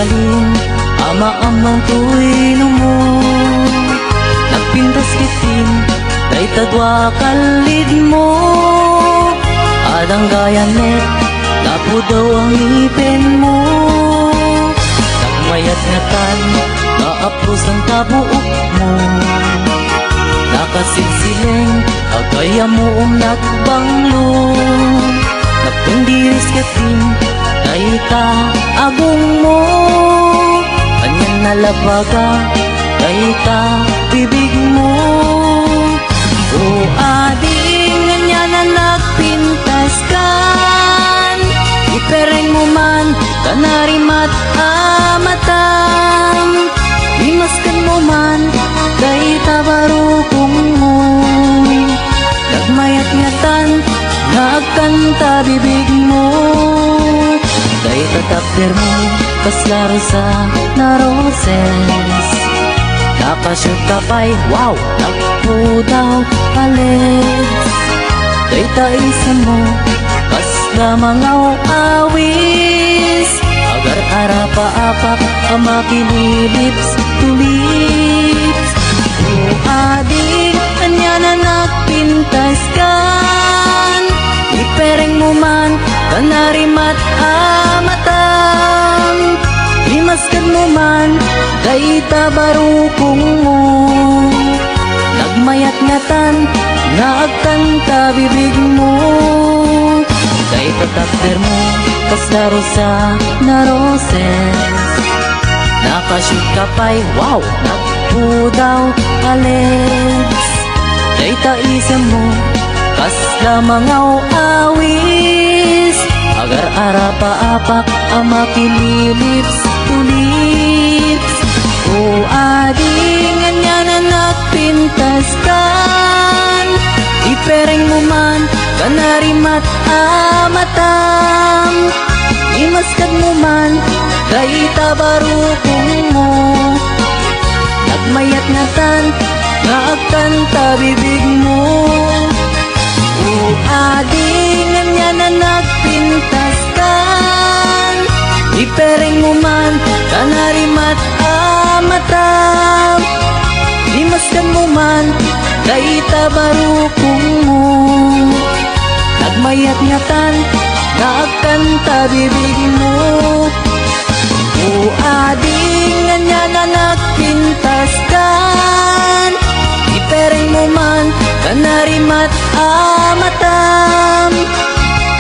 balin ama-amang tuwino mo. Nagpintas kitin day tadwa kalid mo. Adang gayanet lapo daw ang ipin mo. Nagmayat nga tan naapos ang kabuok mo. Nakasilsileng agaya mo nagbanglo. Nagpundiris katin dayta agong mo. Kanyan nalabaga dayta bibig mo. O ading nga na nagpintas kan. Ipereng mo man kanarimat amatam. Imaskan mo man dayta barukong mo. Nagmayat nga tan nagkanta bibig mo. Dayta takder mo kaslaro sa naroses. Napashoot ka pa'y wow, nakpo daw palets. Dayta isa mo kasla mga awis. Agar arapa-apak ang makililips to lips. O adik, anya na nagpintas kan. Ipereng mo man kanarimat amatam. Imaskan mo man dayta barukong mo. Nagmayat nga tan nagkanta bibig mo. Dayta takder mo kaslaro sa naroses. Napashoot ka pa'y wow, nakpo daw palets. Dayta isa mo kasla mga awis. Agar arapa-apak ang makililips to lips. O ading anya na nagpintas kan. Ipereng mo man kanarimat amatam. Imaskan mo man dayta barukong mo. Nagmayat nga tan nagkanta bibig mo. O ading anya na nagpintas kan. Ipereng mo man kanarimat amatam. Imaskan mo man dayta barukong mo. Nagmayat nga tan nagkanta bibig mo. O ading anya na nagpintas kan. Ipereng mo man kanarimat amatam.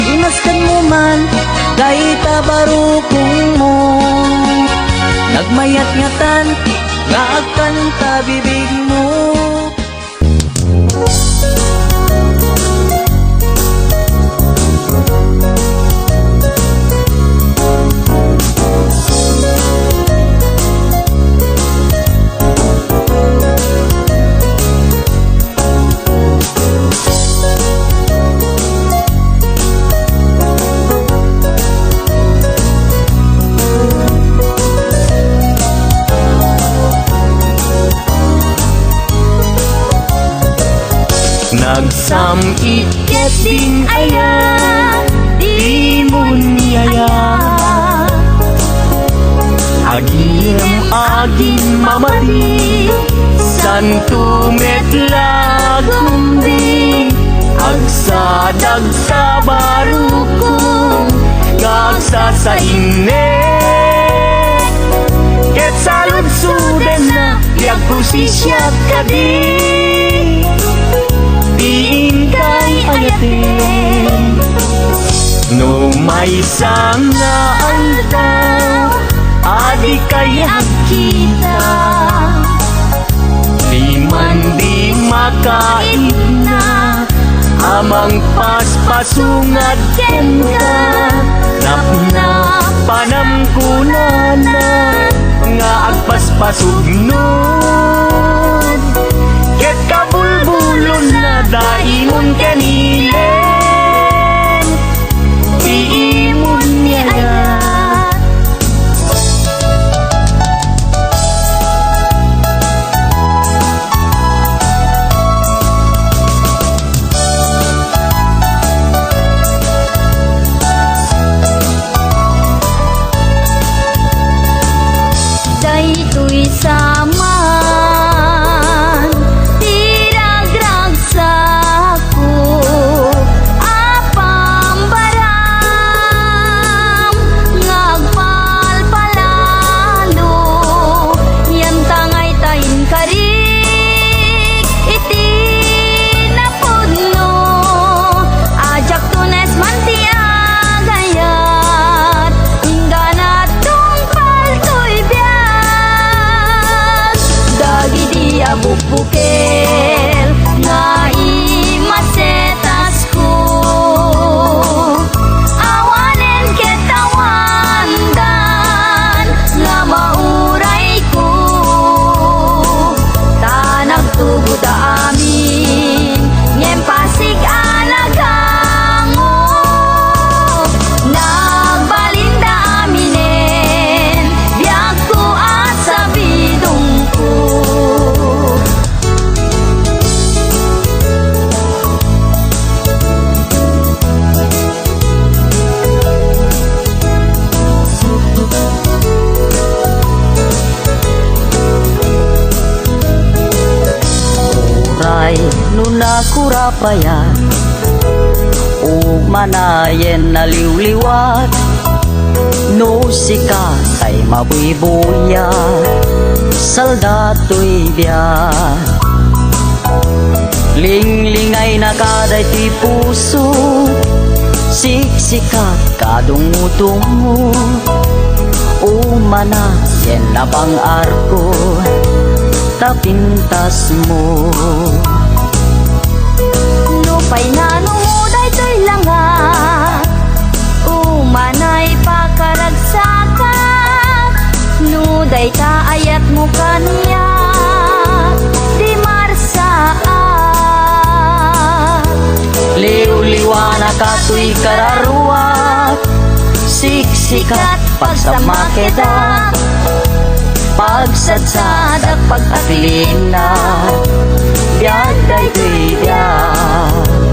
Imaskan mo man dayta barukong mo. Nagmayat nga tan nagkanta bibig mo. Nagsamikit din aya, di mo niyaya. Agim mamadi, santo metlagundi. Agsadag sa barukong, kagsa sa ine. Ket salud suden na, liag pusisya kadi. Diin kay ayatin. No may sanga aldaw, adi kaya kita. Di man di makain na, amang paspasungat ken ka. Napna panamkunana, nga agpaspasugnud. Ket kabulbulon na daimon kanilen, diimon niya. papayat o manayen na liwliwat no sikat ay mabuybuyan saldato'y biyat linglingay na kaday ti puso siksikat kadungo-dungo umana yen na pang arko tapintas mo Lupay na nunguday to'y langa umanay pakaragsaka nuday ta ayat mo kanya di marsaat liw-liwana ka to'y kararuat siksikat pagsamakeda pagsadsadak pag-atlina biyag day to'y biyag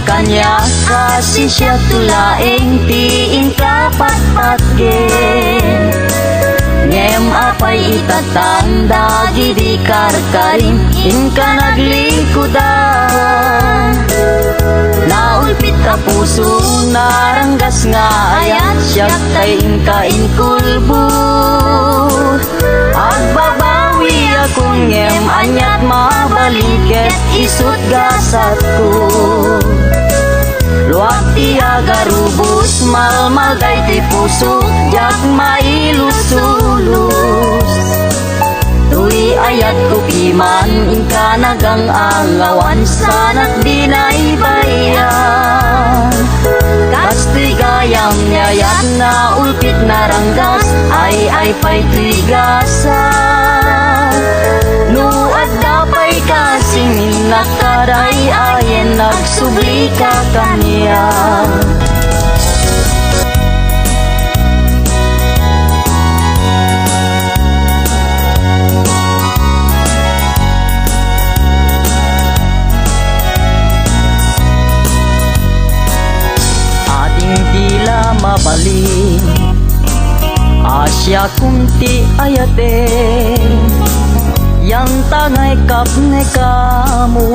kanya kasi siya tulaing tiin kapatpatgen ngem apay itatanda gidi karkarin inka naglikudan naulpit ka puso naranggas nga ayat siyak tay inka inkulbo agbabawi akong ngem anyat mabalinket isut gasat ko luwag ti agarubos malmal day ti puso jak mailus-ulus tuy ayat ko piman inka nagang angawan sanat di naibayan kastoy gayam nyayat na ulpit na ranggas ay pay tuy gasan no at dapay kasing nakaray ayen nagsubli ka kanya ating tila mabalin asya kunti ayate yang tangay kapne kamu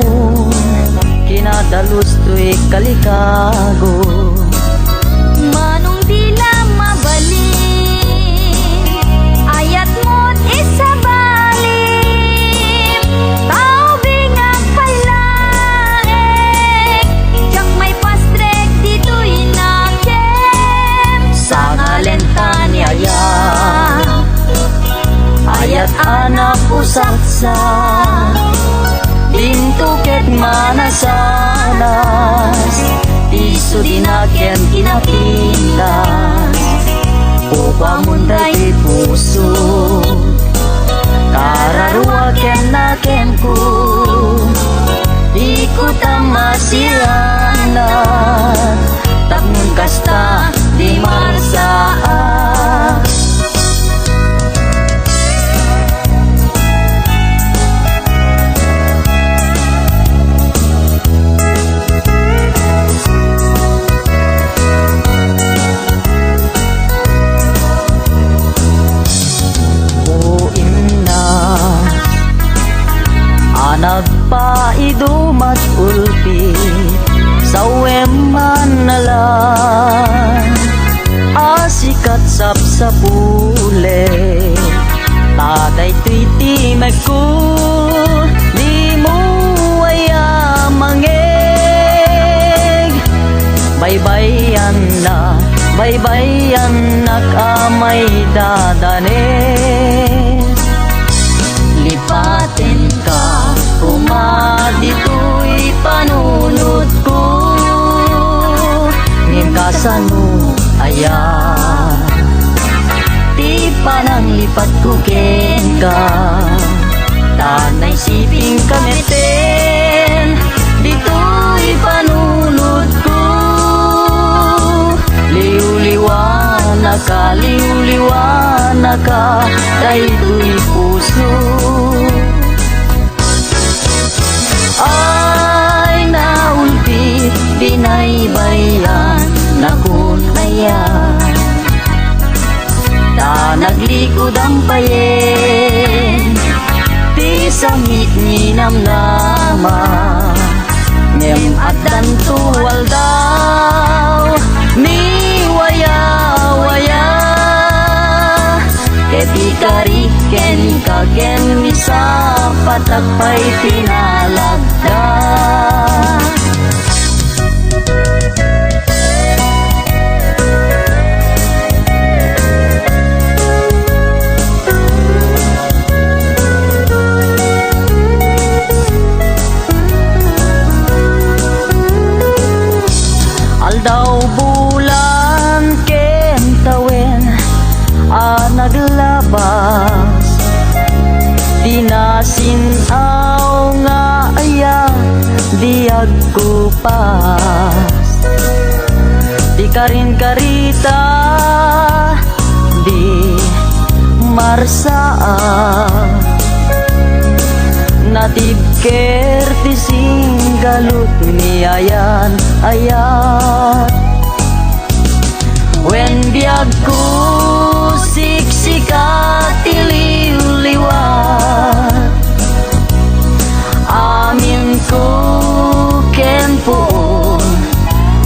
kinadalus to'y kalikago manong dila mabaling ayat mo't isabalim tao bingag pailaeng jak may pastrek dito'y nakem sa ngalentan ni ayat anak usaksa dintuket manasanas isu dinaken kinapintas upamunday puso kararuaken naken ku ikut ang masilanat tapngon kasta di marsaat nagpaidumat ulpi sa weman nalang asikat sapsapule taday tuiti magku di mo aya mangeg baybayan na kamay dadanes lipatin ka dito'y panunod ko ngim kasano ayan ti panang lipat ko ken ka tanay siping kameten dito'y panunod ko liwliwana ka dayto'y puso ay naulpit, binaybayan na kunayan. Ta naglikod ang payen, ti sangit ni namnama, ngem at dantuwal daw, mi waya-waya. Keti kariken kagen misa patakpay tinalagda. Aldaw bulan ken tawen naglabas, tinasinaw nga aya diag kupas. Di karin karita di marsaan, natib kerti singgalut ni ayan-ayat. Wen biag ku siksikat iliw-liwat, amin ko ken puon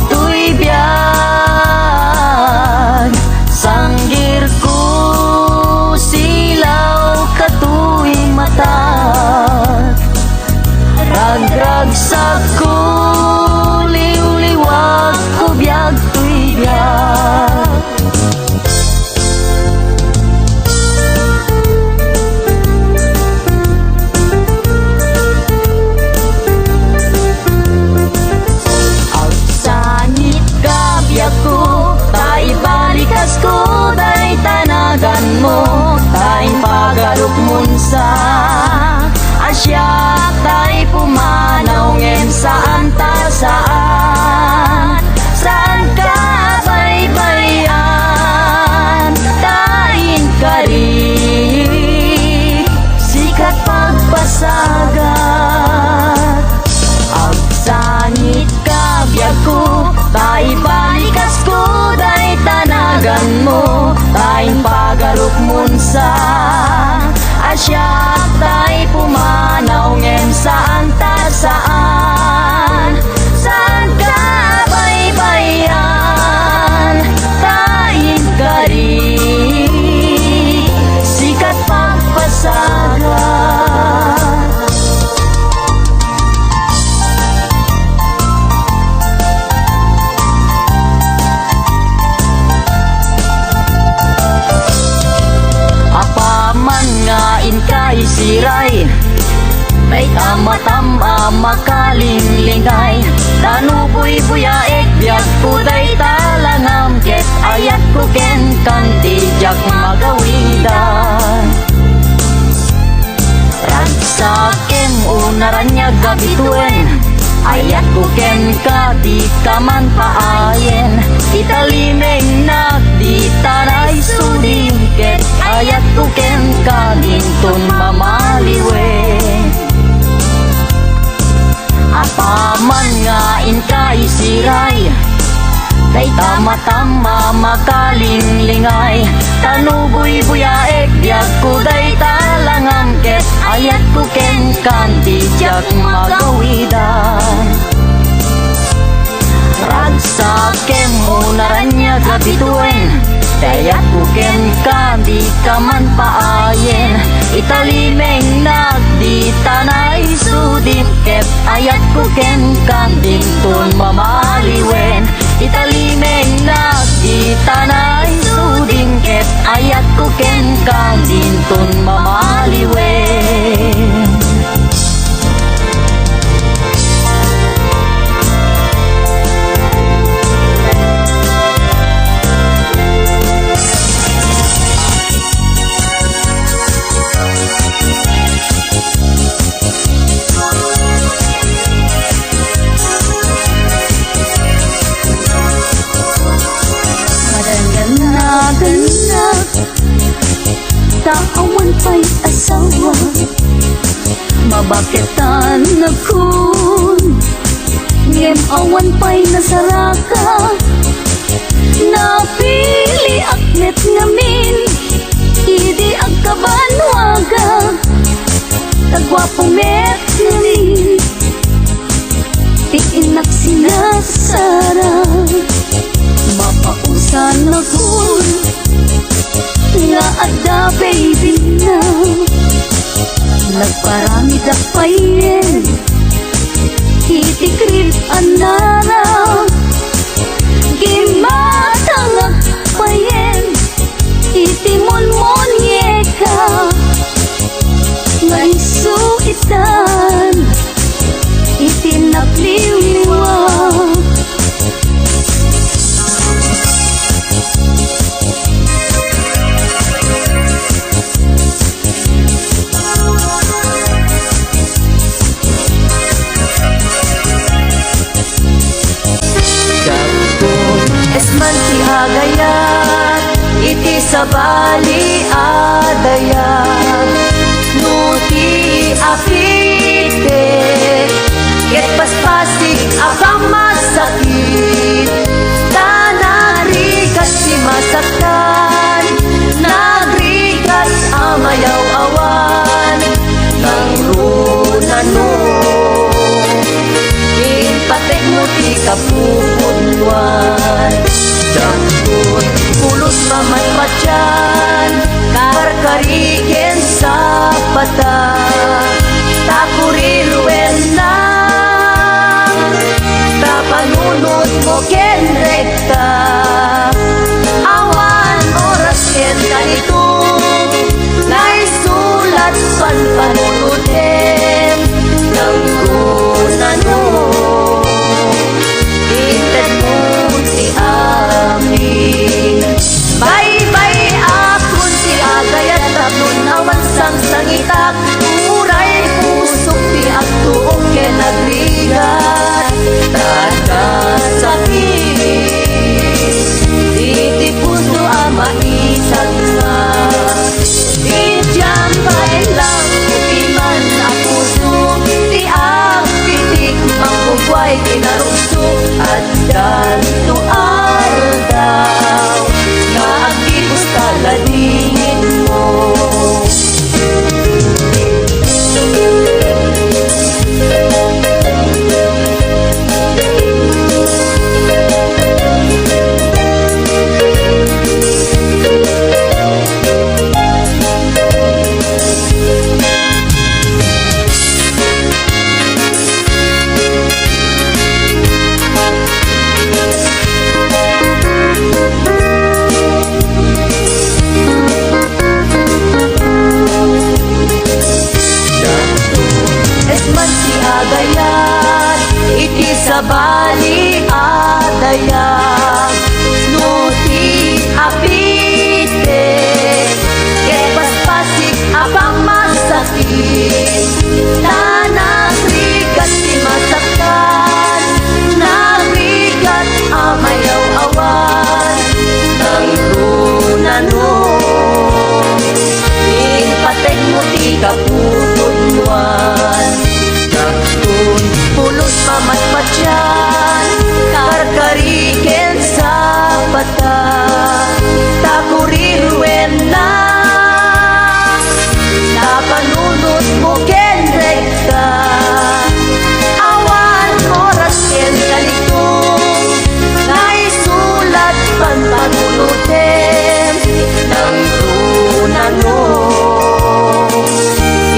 tuy biag, sanggir ko silaw katuy matat, ragrag sa kuliw-liwag ko biag tuy biag. Ko day tanagan mo, tayong pagalok munsa Asya tay pumanaw ngem saan ta saan, saan ka baybayan, tayin kari sikat pagpasagat. Agsangit ka biag ko, tay balikas ko day tanagan mo, tayong pagalok munsa Asya tay pumanaw ngem saan ta saan, saan ka baybayan, tayin kari sikat pagpasagat. Kay siray may tama-tama makalinglingay, tanuboy buyaek biag puday talangam, ket ayat ko ken kanti jak magawidan. Ragsakem unaranya gabituen, ayat ko ken ka di kaman paayen, italimeng nak di tanay suding, ket ayat ko ken ka ginton mamaliwe. Apaman nga inkay siray day tama-tama makalinglingay, tanuboy buyaek biag ko day talangam, ket ayat ko ken kanti jak magawidan. Ragsakem unaranya gabituen, dayat ko ken kanti kaman paayen, italimeng nagdi tanay sudin, ket ayat ko ken kanti ton mamaliwen, italimeng nagdi tanay sudin, ket ayat ko ken kanti ton mamaliwen. bakit tanakun ngem awan pa'y nasaraka napili aknet ngamin idi agkabanwaga tagwapong met ngamin tiinak sinasara mapausan akun nga adda baby na nagparami da payen itikrib anara gimatang payen itimon yeka nga isuitan itinapliwa. Esman ti agayat, iti sabali adayat, nuti apite, ket paspasig apang masakit, tanarigat si masaktan, nagrigat amayaw awan, nang runano, inpatek mo ti kapupunwan. Jangkut pulos mamatpatyan karkarigen sa pata takurilwen lang tapanunod mo ken rekta awan oras ken kanitung naisulat panpanunodem ng gunano inted mo si amin bye-bye akon ti agayat tapon awan sang sangitak uray pusok ti agtuok ken nagrigat tagasakit iti puso ama isang nga idyang lang iman na puso ti agpitik manggugway kinarugso at ganto aldaw nga agibos taladingin mo. Sabali adayag nuti apite ket paspasig apang masakit tanagrigat ti masaktan nagrigat amayaw awan ng runano inpatek mo ti kaputunwan nagtun pulos mamatpatyan karkarigen sa pata takurirwen lang napanunod mo ken rekta awan oras ken kalitong naisulat panpanunodem ng runano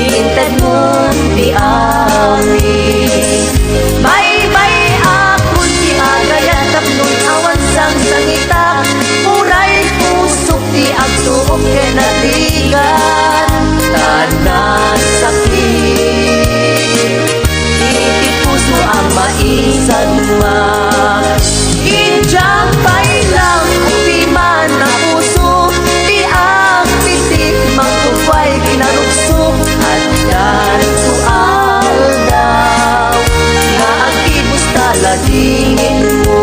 inted mo di amin bye-bye akon ti agayat tapnon awan sang sangitak uray pusok ti agtuok ken nagrigat tanasakit iti puso ang maisan ma idyang lang upiman na puso ti agpitik mangtupay kinarugso at ganto aldaw nga agibos taladingin mo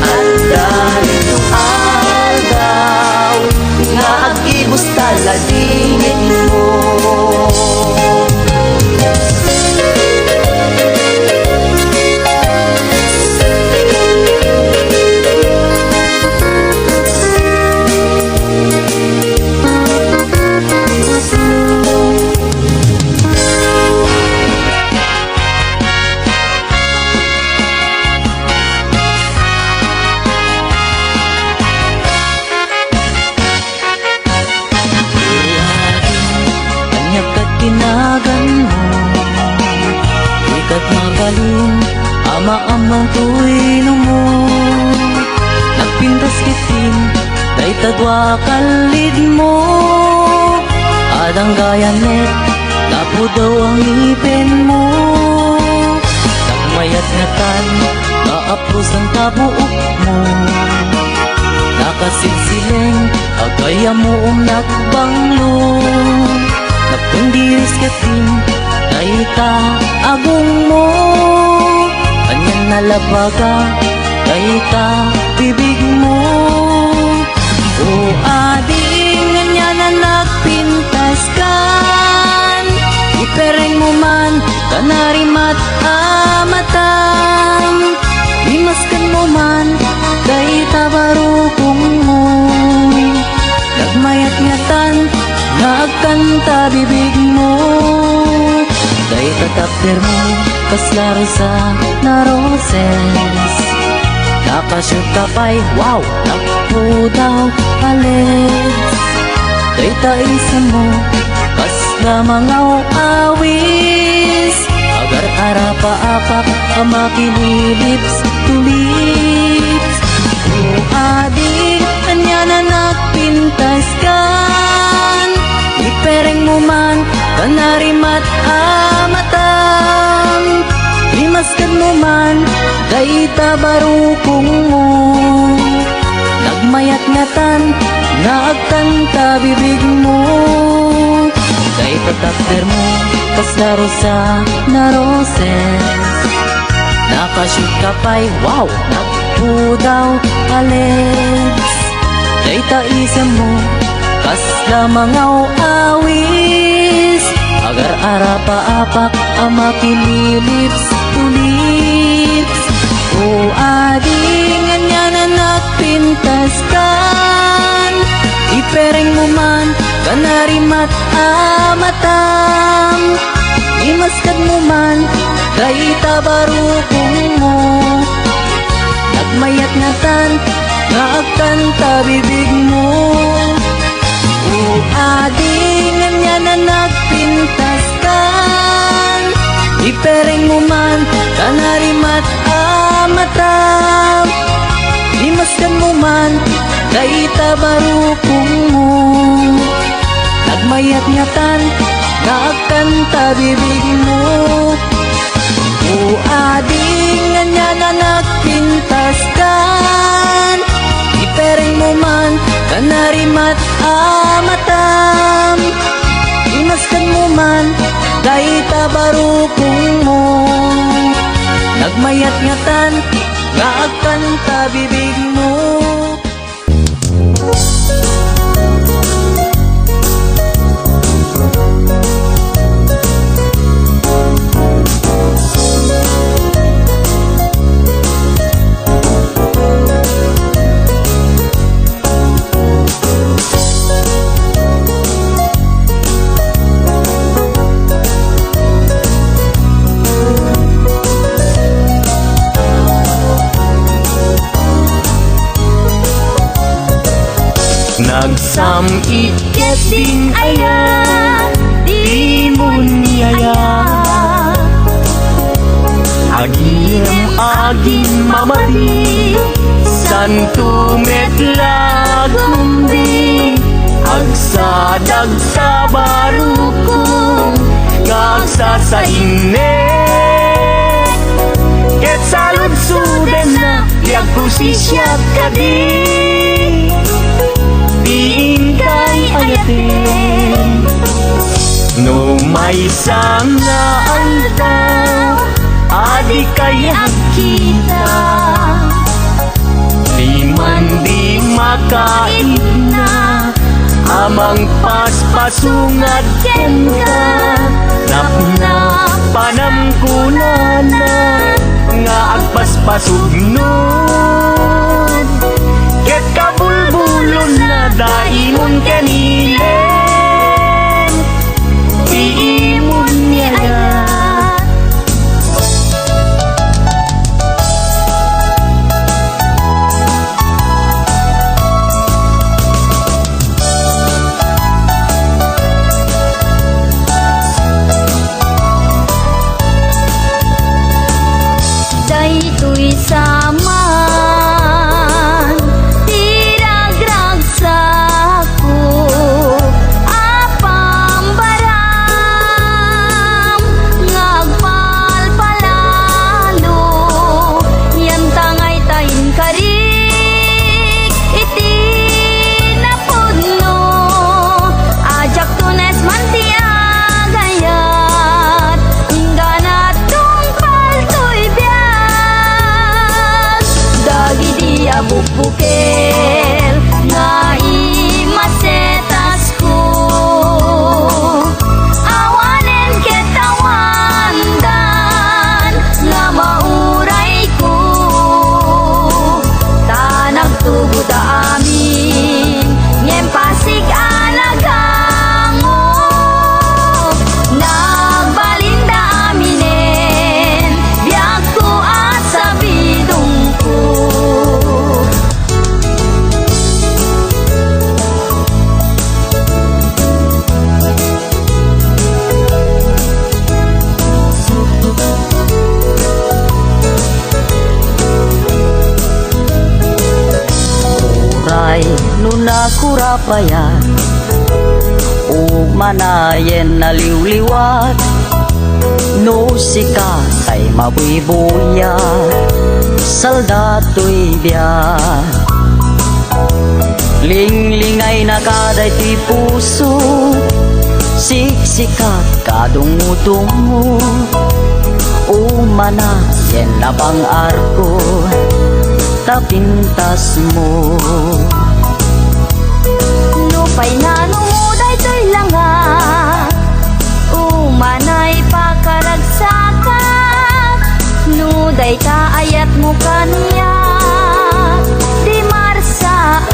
at ganto aldaw nga balin ama amang tuwino mo nagpintas kitin day tadwa kalid mo adang gayanet lapo daw ang ipin mo nagmayat nga tan naapos ang kabuok mo nakasilsileng agaya mo nagbanglo nagpundiris katin dayta agong mo kanyan nalabaga dayta bibig mo o ading nga na nagpintas kan ipereng mo man kanarimat amatam limaskan mo man dayta barukong mo nagmayat ngatan nagkanta bibig mo dayta tapder mo kaslaro sa naroses nakashoot ka pa'y wow nakpo daw alis dayta isa mo kasla mangaw awis agar arapa apak amakililips to lips o ading anya na nagpintas kan ipereng mo man kanarimat amatam limaskan mo man dayta barukong mo nagmayat ngatan nagkanta bibig mo dayta tapder mo kaslaro sa naroses nakashoot ka pa'y wow nagpo daw alis dayta isa mo kasla mangaw awis agar arapa apak amakililips to lips o ading anya na nagpintas kan ipereng mo man kanarimat amatam imaskad mo man dayta barukong mo nagmayat ngatan nagkanta bibig mo o ading anya na nagpintas kan ipereng mo man kanarimat amatam limaskan mo man dayta barukong mo nagmayat ngatan nagkanta bibig mo o ading anya na nagpintas kan ipereng mo man kanarimat amatam limaskan mo man dayta barukong mo nagmayat ngatan nagkanta bibig mo. Nagsamit Kesing aya di mo niyaya agim mamadi santo metlag kumbing agsadag sa barukong ngagsa sa inne ket salud suden na liag kusisyak kadi tingkay ayatin no may sanga aldaw adi kaya kita di man di makain na amang paspasungat ken ka napna panamkunana nga agpaspasugnud ket kabulbulon na daimon kanilen iimon niya uray nunakurapayan o manayen naliwliwat no sika tay mabuibuya saldato'y biyan linglingay na kaday ti puso siksikat kadungo-dungo umana yen labang arko tapintas mo Lupay na numuday to'y langa Umanay pakaragsakan Nuday ta ayat mo kanya Di marsaan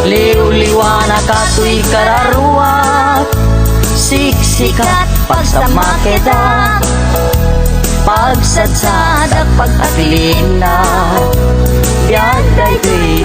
liw-liwana kato'y kararuat siksikat pagsamakeda pagsadsada pag-atlina biyaday to'y